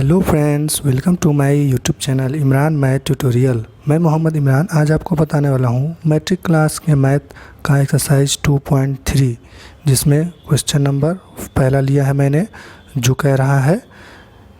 Hello friends, welcome to my YouTube channel Imran math tutorial. मैं मोहम्मद इमरान आज आपको बताने वाला हूँ मैट्रिक क्लास के मैथ का एक्सरसाइज 2.3, जिसमें क्वेश्चन नंबर पहला लिया है मैंने, जो कह रहा है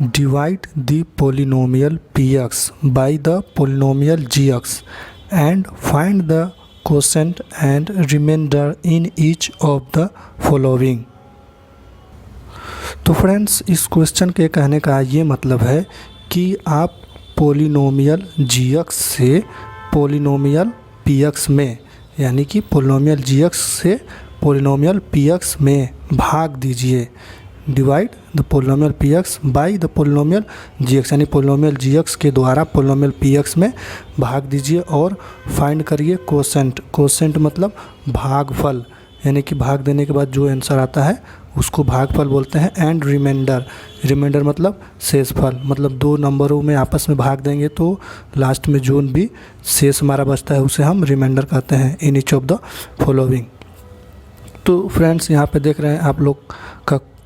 divide the polynomial P X by the polynomial G X and find the quotient and remainder in each of the following. तो फ्रेंड्स, इस क्वेश्चन के कहने का ये मतलब है कि आप पोलिनोमियल जी एक्स से पोलिनोमियल पी एक्स में, यानी कि पोलिनोमियल जी एक्स से पोलिनोमियल पी एक्स में भाग दीजिए। Divide the polynomial P X by the polynomial G X, यानी पोलिनोमियल जी एक्स के द्वारा पोलिनोमियल पी एक्स में भाग दीजिए और फाइंड करिए क्वोशेंट। क्वोशेंट मतलब भागफल, यानी कि भाग देने के बाद जो आंसर आता है उसको भागफल बोलते हैं। एंड रिमाइंडर, रिमाइंडर मतलब शेषफल, मतलब दो नंबरों में आपस में भाग देंगे तो लास्ट में जो भी शेष हमारा बचता है उसे हम रिमाइंडर कहते हैं इन ईच ऑफ द फॉलोइंग। तो फ्रेंड्स, यहाँ पे देख रहे हैं आप लोग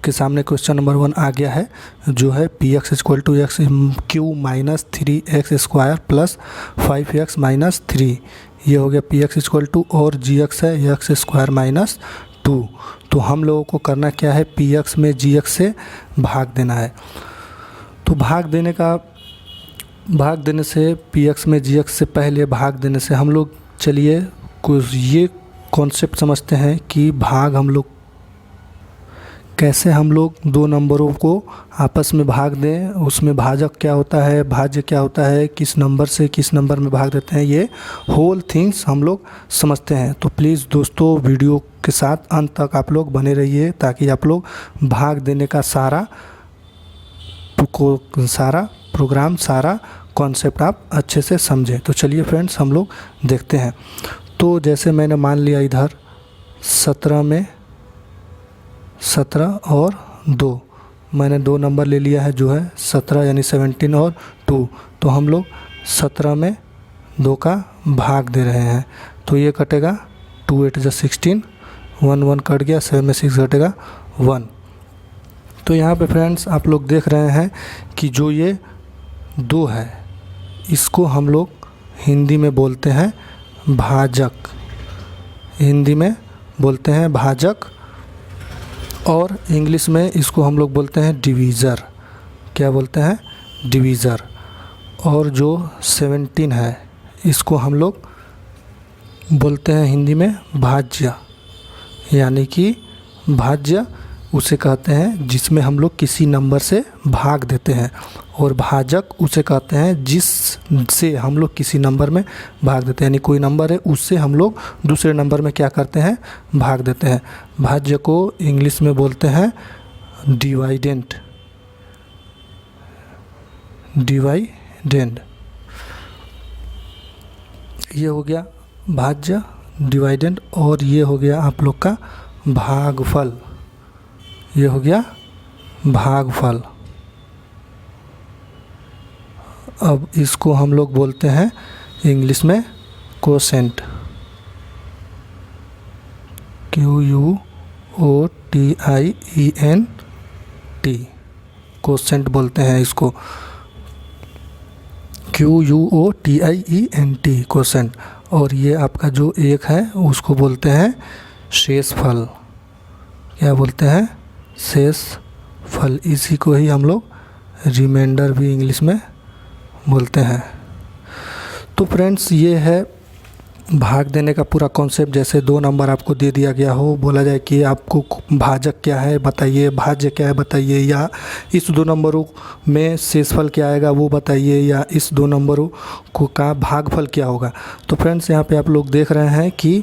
के सामने क्वेश्चन नंबर 1 आ गया है, जो है P X equal to X cube minus 3x square plus 5x minus 3। ये हो गया पी एक्स इक्वल टू, और जी एक्स है एक्स स्क्वायर माइनस 2। तो हम लोगों को करना क्या है, पी एक्स में जी एक्स से भाग देना है। तो भाग देने से पी एक्स में जी एक्स से पहले भाग देने से हम लोग चलिए कुछ ये कॉन्सेप्ट समझते हैं कि भाग हम लोग कैसे हम लोग दो नंबरों को आपस में भाग दें, उसमें भाजक क्या होता है, भाज्य क्या होता है, किस नंबर से किस नंबर में भाग देते हैं, ये होल थिंग्स हम लोग समझते हैं। तो प्लीज़ दोस्तों, वीडियो के साथ अंत तक आप लोग बने रहिए ताकि आप लोग भाग देने का सारा प्रोग्राम, सारा कॉन्सेप्ट आप अच्छे से समझें। तो चलिए फ्रेंड्स, हम लोग देखते हैं। तो जैसे मैंने मान लिया इधर 17 में 17 और 2, मैंने दो नंबर ले लिया है जो है 17 यानी 17 और 2। तो हम लोग 17 में 2 का भाग दे रहे हैं, तो ये कटेगा 2 8 16, 1 1 कट गया, 7 में 6 घटेगा 1। तो यहाँ पे फ्रेंड्स आप लोग देख रहे हैं कि जो ये 2 है इसको हम लोग हिंदी में बोलते हैं भाजक, हिंदी में बोलते हैं भाजक, और इंग्लिश में इसको हम लोग बोलते हैं डिवीज़र। क्या बोलते हैं? डिवीज़र। और जो 17 है इसको हम लोग बोलते हैं हिंदी में भाज्य, यानी कि भाज्य उसे कहते हैं जिसमें हम लोग किसी नंबर से भाग देते हैं, और भाजक उसे कहते हैं जिससे हम लोग किसी नंबर में भाग देते हैं, यानी कोई नंबर है उससे हम लोग दूसरे नंबर में क्या करते हैं, भाग देते हैं। भाज्य को इंग्लिश में बोलते हैं डिवाइडेंड, डिवाइडेंड। ये हो गया भाज्य, डिवाइडेंड, और ये हो गया आप लोग का भागफल, ये हो गया भागफल। अब इसको हम लोग बोलते हैं इंग्लिश में क्वोशेंट, QUOTIENT, क्वोशेंट बोलते हैं इसको, QUOTIENT, क्वोशेंट। और ये आपका जो एक है उसको बोलते हैं शेषफल। क्या बोलते हैं? शेषफल। इसी को ही हम लोग रिमाइंडर भी इंग्लिश में बोलते हैं। तो फ्रेंड्स, ये है भाग देने का पूरा कॉन्सेप्ट। जैसे दो नंबर आपको दे दिया गया हो, बोला जाए कि आपको भाजक क्या है बताइए, भाज्य क्या है बताइए, या इस दो नंबरों में शेषफल क्या आएगा वो बताइए, या इस दो नंबरों का भागफल क्या होगा। तो फ्रेंड्स, यहाँ पे आप लोग देख रहे हैं कि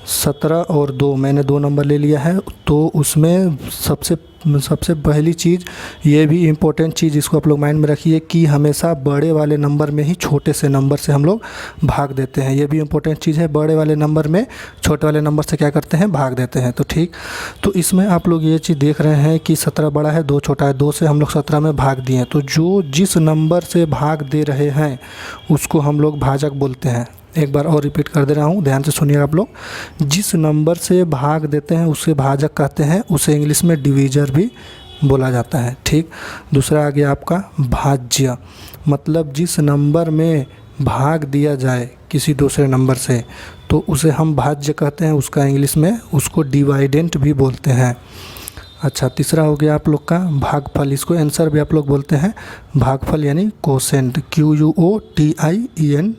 17 और 2 मैंने दो नंबर ले लिया है। तो उसमें सबसे पहली चीज़, ये भी इम्पोर्टेंट चीज़, इसको आप लोग माइंड में रखिए कि हमेशा बड़े वाले नंबर में ही छोटे से नंबर से हम लोग भाग देते हैं। ये भी इम्पोर्टेंट चीज़ है, बड़े वाले नंबर में छोटे वाले नंबर से क्या करते हैं, भाग देते हैं। तो ठीक, तो इसमें आप लोग ये चीज़ देख रहे हैं कि 17 बड़ा है, 2 छोटा है, 2 से हम लोग 17 में भाग दिए। तो जो जिस नंबर से भाग दे रहे हैं उसको हम लोग भाजक बोलते हैं। एक बार और रिपीट कर दे रहा हूँ, ध्यान से सुनिए आप लोग। जिस नंबर से भाग देते हैं उसे भाजक कहते हैं, उसे इंग्लिश में डिवीज़र भी बोला जाता है। ठीक, दूसरा आ गया आपका भाज्य, मतलब जिस नंबर में भाग दिया जाए किसी दूसरे नंबर से तो उसे हम भाज्य कहते हैं, उसका इंग्लिश में उसको डिवाइडेंट भी बोलते हैं। अच्छा, तीसरा हो गया आप लोग का भागफल, इसको आंसर भी आप लोग बोलते हैं भागफल यानी कोसेंट, QUOTIENT,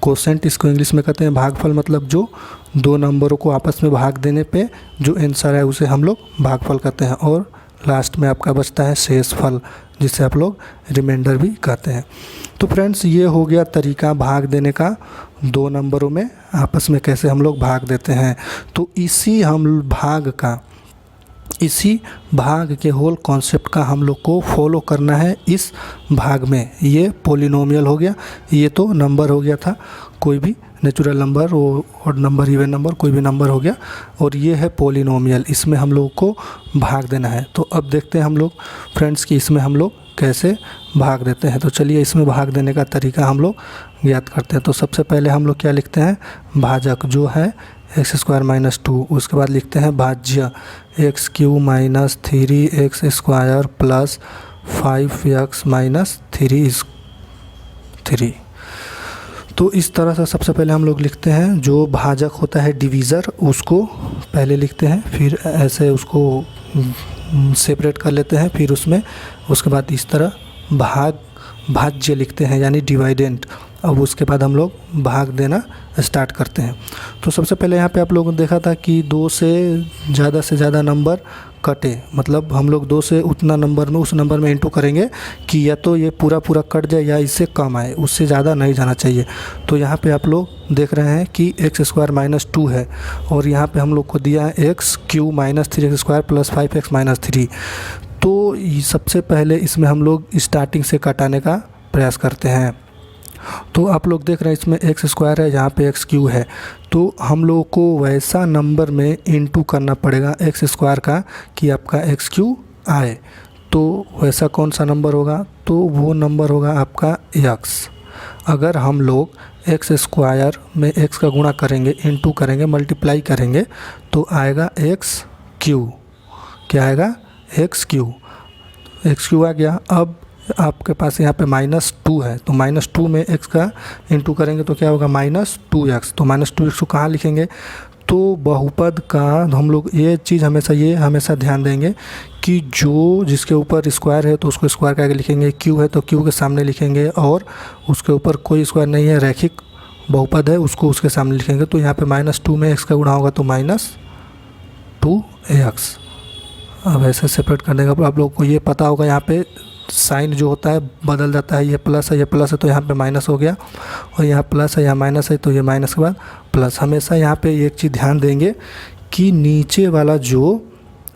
कोसेंट इसको इंग्लिश में कहते हैं भागफल, मतलब जो दो नंबरों को आपस में भाग देने पे जो आंसर है उसे हम लोग भागफल कहते हैं। और लास्ट में आपका बचता है शेषफल, जिसे आप लोग रिमाइंडर भी कहते हैं। तो फ्रेंड्स, ये हो गया तरीका भाग देने का, दो नंबरों में आपस में कैसे हम लोग भाग देते हैं। तो इसी भाग के होल कॉन्सेप्ट का हम लोग को फॉलो करना है इस भाग में। ये पॉलिनोमियल हो गया, ये तो नंबर हो गया था, कोई भी नेचुरल नंबर और नंबर इवन नंबर कोई भी नंबर हो गया, और ये है पॉलिनोमियल, इसमें हम लोग को भाग देना है। तो अब देखते हैं हम लोग फ्रेंड्स कि इसमें हम लोग कैसे भाग देते हैं। तो चलिए इसमें भाग देने का तरीका हम लोग ज्ञात करते हैं। तो सबसे पहले हम लोग क्या लिखते हैं, भाजक जो है x² - 2, उसके बाद लिखते हैं भाज्य x³ - 3x² प्लस 5x - 3। तो इस तरह से सबसे पहले हम लोग लिखते हैं, जो भाजक होता है डिवीज़र उसको पहले लिखते हैं, फिर ऐसे उसको सेपरेट कर लेते हैं, फिर उसके बाद इस तरह भाज्य लिखते हैं यानी डिवाइडेंट। अब उसके बाद हम लोग भाग देना स्टार्ट करते हैं। तो सबसे पहले यहाँ पे आप लोगों ने देखा था कि 2 से ज़्यादा नंबर कटे, मतलब हम लोग 2 से उतना नंबर में उस नंबर में इंटू करेंगे कि या तो ये पूरा कट जाए या इससे कम आए, उससे ज़्यादा नहीं जाना चाहिए। तो यहाँ पे आप लोग देख रहे हैं कि x² - 2 है और यहाँ पे हम लोग को दिया है x³ - 3x² प्लस 5x - 3। तो सबसे पहले इसमें हम लोग स्टार्टिंग से कटाने का प्रयास करते हैं। तो आप लोग देख रहे हैं इसमें x² है, यहाँ पे x³ है, तो हम लोगों को वैसा नंबर में इंटू करना पड़ेगा x² का कि आपका x³ आए। तो वैसा कौन सा नंबर होगा, तो वो नंबर होगा आपका x। अगर हम लोग x² में x का गुणा करेंगे, इंटू करेंगे, मल्टीप्लाई करेंगे तो आएगा x³। क्या आएगा, x³ आ गया। अब आपके पास यहाँ पे -2 है, तो -2 में x का इंटू करेंगे तो क्या होगा -2x। तो -2x को कहाँ लिखेंगे, तो बहुपद का हम लोग ये चीज़ हमेशा ध्यान देंगे कि जो जिसके ऊपर स्क्वायर है तो उसको स्क्वायर करके लिखेंगे, क्यू है तो क्यू के सामने लिखेंगे, और उसके ऊपर कोई स्क्वायर नहीं है, रैखिक बहुपद है, उसको उसके सामने लिखेंगे। तो यहाँ पे -2 में x का गुणा होगा तो -2x। अब ऐसे सेपरेट करने का आप लोग को ये पता होगा, यहाँ पे साइन जो होता है बदल जाता है, ये प्लस है तो यहाँ पे माइनस हो गया, और यहाँ प्लस है यहाँ माइनस है तो ये माइनस के बाद प्लस। हमेशा यहाँ पे एक चीज़ ध्यान देंगे कि नीचे वाला जो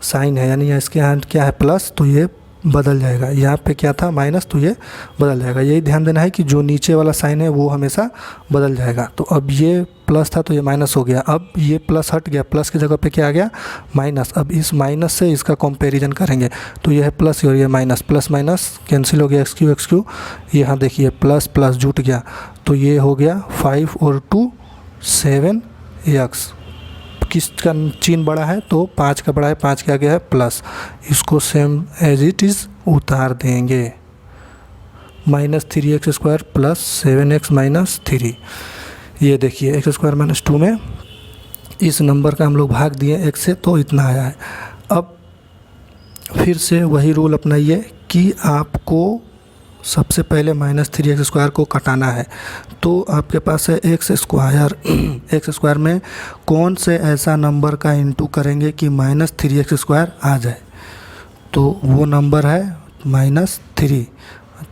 साइन है यानी इसके यहाँ क्या है प्लस, तो ये बदल जाएगा, यहाँ पे क्या था माइनस तो ये बदल जाएगा। यही ध्यान देना है कि जो नीचे वाला साइन है वो हमेशा बदल जाएगा। तो अब ये प्लस था तो ये माइनस हो गया, अब ये प्लस हट गया, प्लस की जगह पे क्या आ गया माइनस। अब इस माइनस से इसका कंपैरिजन करेंगे तो ये है प्लस और ये माइनस, प्लस माइनस कैंसिल हो गया, x³ यहाँ देखिए प्लस प्लस जुट गया, तो ये हो गया 5 और 2 7x। किसका चिन्ह बड़ा है, तो 5 का बड़ा है, 5 के आगे है प्लस, इसको सेम एज इट इज़ उतार देंगे, -3x² प्लस 7x - 3। ये देखिए x² - 2 में इस नंबर का हम लोग भाग दिए x से तो इतना आया है। अब फिर से वही रूल अपनाइए कि आपको सबसे पहले -3x² को कटाना है। तो आपके पास है x² में कौन से ऐसा नंबर का इंटू करेंगे कि -3x² आ जाए, तो वो नंबर है -3।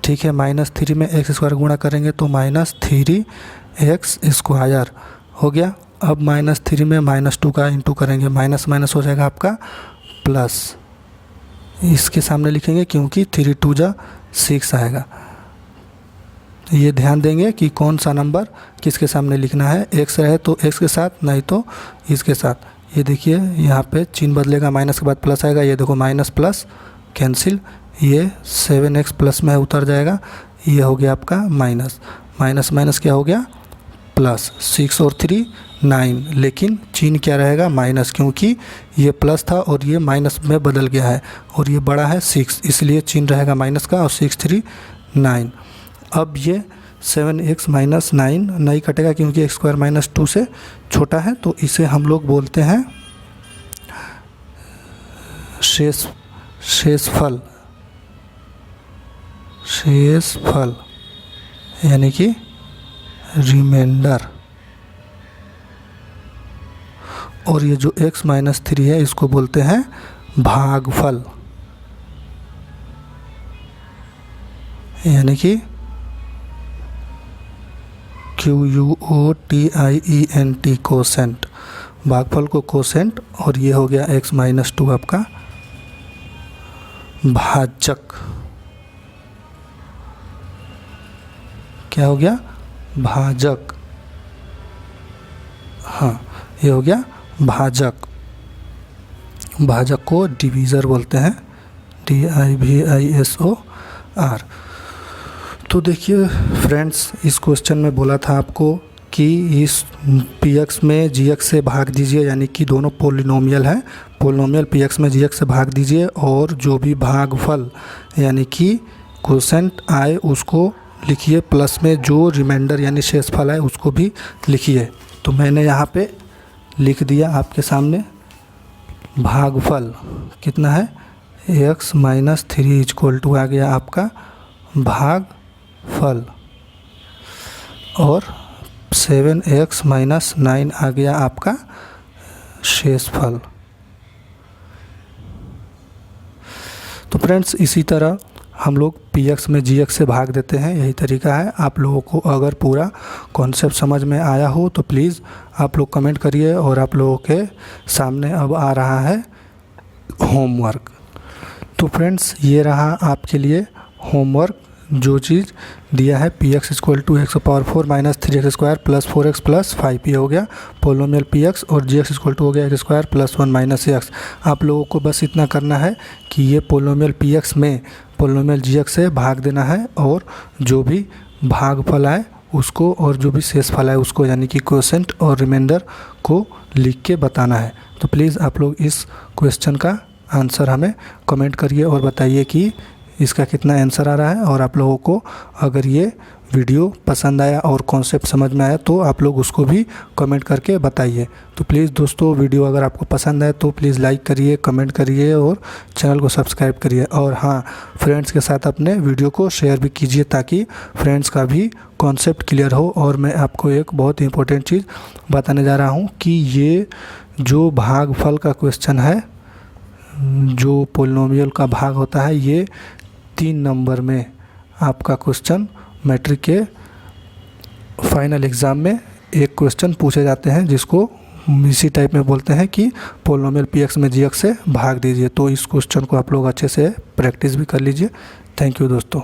ठीक है, -3 में x² गुणा करेंगे तो -3x² हो गया। अब -3 में -2 का इंटू करेंगे, माइनस माइनस हो जाएगा आपका प्लस, इसके सामने लिखेंगे क्योंकि 3 2 जा 6 आएगा। ये ध्यान देंगे कि कौन सा नंबर किसके सामने लिखना है, x रहे तो x के साथ, नहीं तो इसके साथ। ये देखिए यहाँ पे चिन्ह बदलेगा, माइनस के बाद प्लस आएगा, ये देखो माइनस प्लस कैंसिल, ये 7x प्लस में उतर जाएगा, ये हो गया आपका माइनस, माइनस माइनस क्या हो गया प्लस 6 और 3 9, लेकिन चिन्ह क्या रहेगा माइनस, क्योंकि ये प्लस था और ये माइनस में बदल गया है और ये बड़ा है 6, इसलिए चिन्ह रहेगा माइनस का और 6 3 9। अब ये 7x माइनस 9 नहीं कटेगा क्योंकि x स्क्वायर माइनस 2 से छोटा है, तो इसे हम लोग बोलते हैं शेषफल यानी कि रिमाइंडर। और ये जो x माइनस 3 है इसको बोलते हैं भागफल, यानी कि QUOTIENT कोसेंट, भागफल को कोसेंट। और ये हो गया x माइनस 2 आपका भाजक। क्या हो गया? भाजक। हाँ, ये हो गया भाजक। भाजक को डिवीज़र बोलते हैं, DIVISOR। तो देखिए फ्रेंड्स, इस क्वेश्चन में बोला था आपको कि इस px में gx से भाग दीजिए, यानी कि दोनों पोलिनोमियल है, पोलिनोमियल px में gx से भाग दीजिए और जो भी भागफल यानी कि कोसेंट आए उसको लिखिए, प्लस में जो रिमाइंडर यानी शेषफल है उसको भी लिखिए। तो मैंने यहाँ पे लिख दिया आपके सामने। भागफल कितना है? x माइनस 3 इक्वल टू आ गया आपका भागफल, और 7x माइनस 9 आ गया आपका शेषफल। तो फ्रेंड्स, इसी तरह हम लोग px में gx से भाग देते हैं, यही तरीका है। आप लोगों को अगर पूरा कॉन्सेप्ट समझ में आया हो तो प्लीज़ आप लोग कमेंट करिए। और आप लोगों के सामने अब आ रहा है होमवर्क। तो फ्रेंड्स, ये रहा आपके लिए होमवर्क, जो चीज़ दिया है px equal to x power 4 minus 3x square plus 4x plus 5 ये हो गया पोलिनोमियल px, और gx इक्वल टू हो गया x square plus 1 minus x। आप लोगों को बस इतना करना है कि ये पोलिनोमियल px में पोलिनोमियल gx से भाग देना है, और जो भी भागफल आए उसको और जो भी शेषफल आए उसको, यानी कि कोसेंट और रिमाइंडर को लिख के बताना है। तो प्लीज़ आप लोग इस क्वेश्चन का आंसर हमें कमेंट करिए और बताइए कि इसका कितना आंसर आ रहा है। और आप लोगों को अगर ये वीडियो पसंद आया और कॉन्सेप्ट समझ में आया तो आप लोग उसको भी कमेंट करके बताइए। तो प्लीज़ दोस्तों, वीडियो अगर आपको पसंद आए तो प्लीज़ लाइक करिए, कमेंट करिए और चैनल को सब्सक्राइब करिए। और हाँ, फ्रेंड्स के साथ अपने वीडियो को शेयर भी कीजिए ताकि फ्रेंड्स का भी कॉन्सेप्ट क्लियर हो। और मैं आपको एक बहुत इंपॉर्टेंट चीज़ बताने जा रहा हूँ कि ये जो भागफल का क्वेश्चन है, जो पोलिनोमियल का भाग होता है, ये 3 नंबर में आपका क्वेश्चन मैट्रिक के फाइनल एग्ज़ाम में एक क्वेश्चन पूछे जाते हैं, जिसको इसी टाइप में बोलते हैं कि पोलिनोमियल px में gx से भाग दीजिए। तो इस क्वेश्चन को आप लोग अच्छे से प्रैक्टिस भी कर लीजिए। थैंक यू दोस्तों।